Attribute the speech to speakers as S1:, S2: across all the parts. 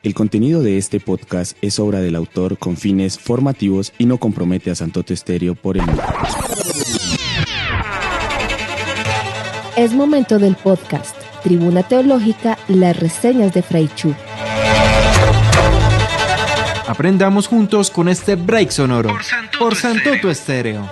S1: El contenido de este podcast es obra del autor con fines formativos y no compromete a Santoto Estéreo por el mismo.
S2: Es momento del podcast Tribuna Teológica, las reseñas de Fray Chu.
S3: Aprendamos juntos con este break sonoro por Santoto Estéreo.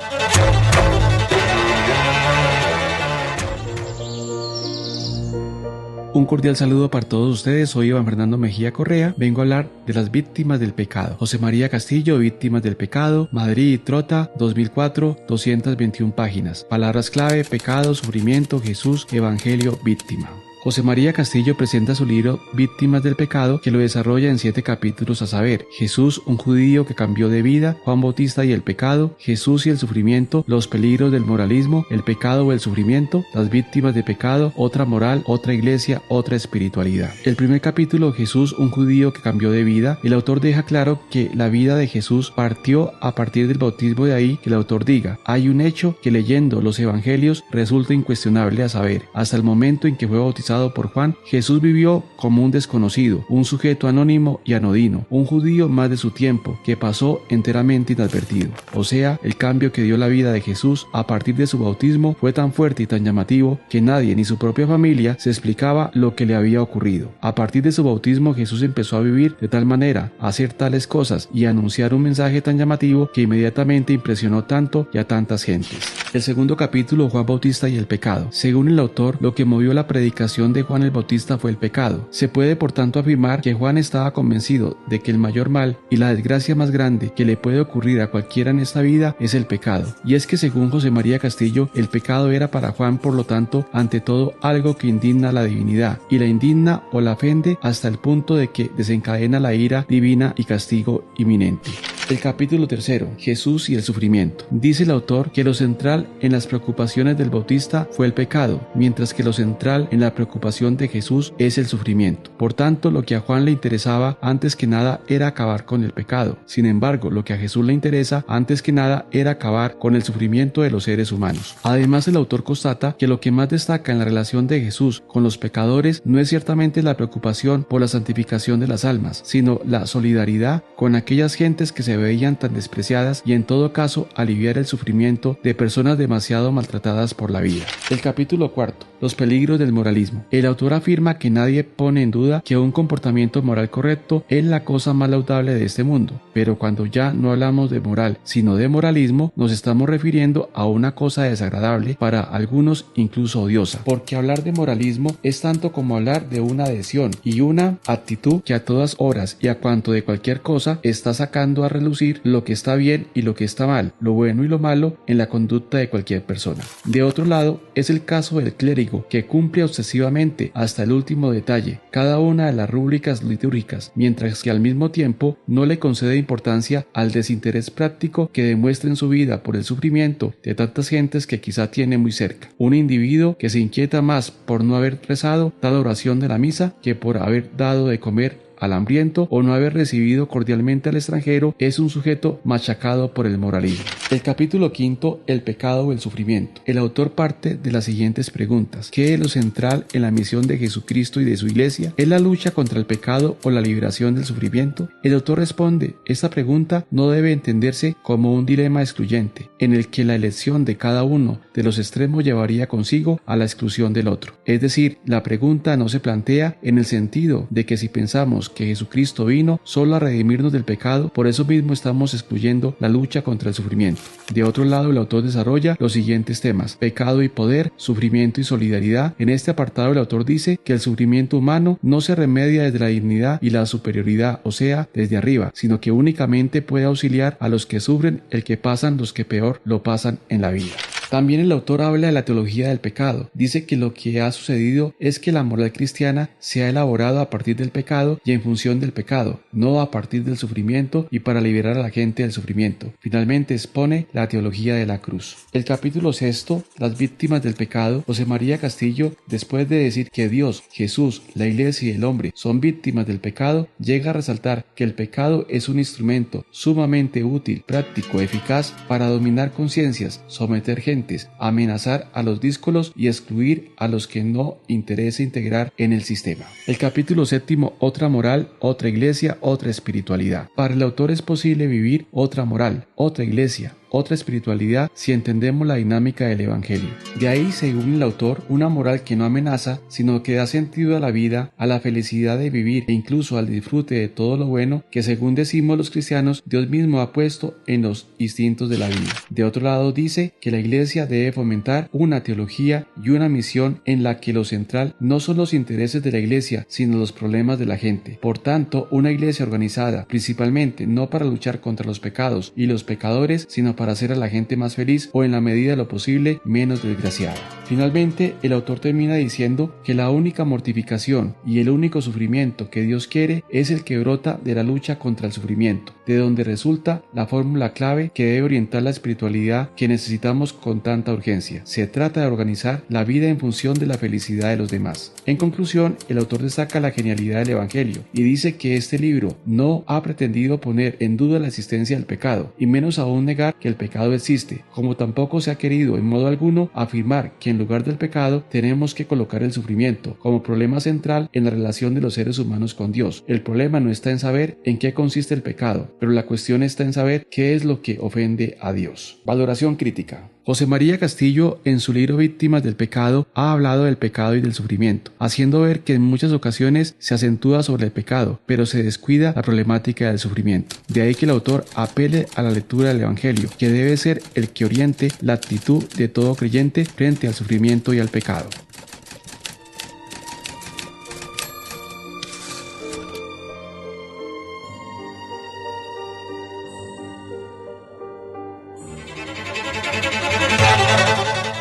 S3: Un cordial saludo para todos ustedes, soy Iván Fernando Mejía Correa, vengo a hablar de las víctimas del pecado. José María Castillo, Víctimas del pecado, Madrid y Trota, 2004, 221 páginas. Palabras clave: pecado, sufrimiento, Jesús, evangelio, víctima. José María Castillo presenta su libro Víctimas del pecado, que lo desarrolla en 7 capítulos, a saber: Jesús, un judío que cambió de vida, Juan Bautista y el pecado, Jesús y el sufrimiento, los peligros del moralismo, el pecado o el sufrimiento, las víctimas de pecado, otra moral, otra iglesia, otra espiritualidad. El primer capítulo, Jesús, un judío que cambió de vida, el autor deja claro que la vida de Jesús partió a partir del bautismo, de ahí que el autor diga: hay un hecho que leyendo los evangelios resulta incuestionable, a saber: hasta el momento en que fue bautizado por Juan, Jesús vivió como un desconocido, un sujeto anónimo y anodino, un judío más de su tiempo, que pasó enteramente inadvertido. O sea, el cambio que dio la vida de Jesús a partir de su bautismo fue tan fuerte y tan llamativo que nadie, ni su propia familia, se explicaba lo que le había ocurrido. A partir de su bautismo, Jesús empezó a vivir de tal manera, a hacer tales cosas y a anunciar un mensaje tan llamativo que inmediatamente impresionó tanto y a tantas gentes. El segundo capítulo, Juan Bautista y el pecado. Según el autor, lo que movió la predicación de Juan el Bautista fue el pecado. Se puede por tanto afirmar que Juan estaba convencido de que el mayor mal y la desgracia más grande que le puede ocurrir a cualquiera en esta vida es el pecado. Y es que según José María Castillo, el pecado era para Juan, por lo tanto, ante todo algo que indigna a la divinidad, y la indigna o la ofende hasta el punto de que desencadena la ira divina y castigo inminente. El capítulo 3, Jesús y el sufrimiento. Dice el autor que lo central en las preocupaciones del Bautista fue el pecado, mientras que lo central en la preocupación de Jesús es el sufrimiento. Por tanto, lo que a Juan le interesaba antes que nada era acabar con el pecado. Sin embargo, lo que a Jesús le interesa antes que nada era acabar con el sufrimiento de los seres humanos. Además, el autor constata que lo que más destaca en la relación de Jesús con los pecadores no es ciertamente la preocupación por la santificación de las almas, sino la solidaridad con aquellas gentes que se veían tan despreciadas y en todo caso aliviar el sufrimiento de personas demasiado maltratadas por la vida. El capítulo 4, los peligros del moralismo. El autor afirma que nadie pone en duda que un comportamiento moral correcto es la cosa más laudable de este mundo, pero cuando ya no hablamos de moral sino de moralismo, nos estamos refiriendo a una cosa desagradable, para algunos incluso odiosa, porque hablar de moralismo es tanto como hablar de una adhesión y una actitud que a todas horas y a cuanto de cualquier cosa está sacando a relucir lo que está bien y lo que está mal, lo bueno y lo malo en la conducta de cualquier persona. De otro lado, es el caso del clérigo, que cumple obsesivamente hasta el último detalle cada una de las rúbricas litúrgicas, mientras que al mismo tiempo no le concede importancia al desinterés práctico que demuestra en su vida por el sufrimiento de tantas gentes que quizá tiene muy cerca. Un individuo que se inquieta más por no haber rezado tal oración de la misa que por haber dado de comer al hambriento o no haber recibido cordialmente al extranjero es un sujeto machacado por el moralismo. El capítulo 5, el pecado o el sufrimiento. El autor parte de las siguientes preguntas: ¿qué es lo central en la misión de Jesucristo y de su iglesia? ¿Es la lucha contra el pecado o la liberación del sufrimiento? El autor responde: esta pregunta no debe entenderse como un dilema excluyente, en el que la elección de cada uno de los extremos llevaría consigo a la exclusión del otro. Es decir, la pregunta no se plantea en el sentido de que si pensamos que Jesucristo vino solo a redimirnos del pecado, por eso mismo estamos excluyendo la lucha contra el sufrimiento. De otro lado, el autor desarrolla los siguientes temas: pecado y poder, sufrimiento y solidaridad. En este apartado, el autor dice que el sufrimiento humano no se remedia desde la dignidad y la superioridad, o sea, desde arriba, sino que únicamente puede auxiliar a los que sufren el que pasan los que peor lo pasan en la vida. También el autor habla de la teología del pecado. Dice que lo que ha sucedido es que la moral cristiana se ha elaborado a partir del pecado y en función del pecado, no a partir del sufrimiento y para liberar a la gente del sufrimiento. Finalmente expone la teología de la cruz. El capítulo 6, las víctimas del pecado. José María Castillo, después de decir que Dios, Jesús, la iglesia y el hombre son víctimas del pecado, llega a resaltar que el pecado es un instrumento sumamente útil, práctico, eficaz para dominar conciencias, someter gente, dirigentes, amenazar a los díscolos y excluir a los que no interesa integrar en el sistema. El capítulo 7, otra moral, otra iglesia, otra espiritualidad. Para el autor es posible vivir otra moral, otra iglesia, otra espiritualidad si entendemos la dinámica del Evangelio. De ahí, según el autor, una moral que no amenaza, sino que da sentido a la vida, a la felicidad de vivir e incluso al disfrute de todo lo bueno que, según decimos los cristianos, Dios mismo ha puesto en los instintos de la vida. De otro lado, dice que la iglesia debe fomentar una teología y una misión en la que lo central no son los intereses de la iglesia, sino los problemas de la gente. Por tanto, una iglesia organizada, principalmente no para luchar contra los pecados y los pecadores, sino para hacer a la gente más feliz o en la medida de lo posible menos desgraciada. Finalmente, el autor termina diciendo que la única mortificación y el único sufrimiento que Dios quiere es el que brota de la lucha contra el sufrimiento, de donde resulta la fórmula clave que debe orientar la espiritualidad que necesitamos con tanta urgencia. Se trata de organizar la vida en función de la felicidad de los demás. En conclusión, el autor destaca la genialidad del Evangelio y dice que este libro no ha pretendido poner en duda la existencia del pecado, y menos aún negar que el pecado existe, como tampoco se ha querido en modo alguno afirmar que en lugar del pecado tenemos que colocar el sufrimiento como problema central en la relación de los seres humanos con Dios. El problema no está en saber en qué consiste el pecado, pero la cuestión está en saber qué es lo que ofende a Dios. Valoración crítica. José María Castillo, en su libro Víctimas del Pecado, ha hablado del pecado y del sufrimiento, haciendo ver que en muchas ocasiones se acentúa sobre el pecado, pero se descuida la problemática del sufrimiento. De ahí que el autor apele a la lectura del Evangelio, que debe ser el que oriente la actitud de todo creyente frente al sufrimiento y al pecado.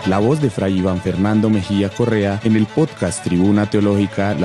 S1: La voz de Fray Iván Fernando Mejía Correa en el podcast Tribuna Teológica.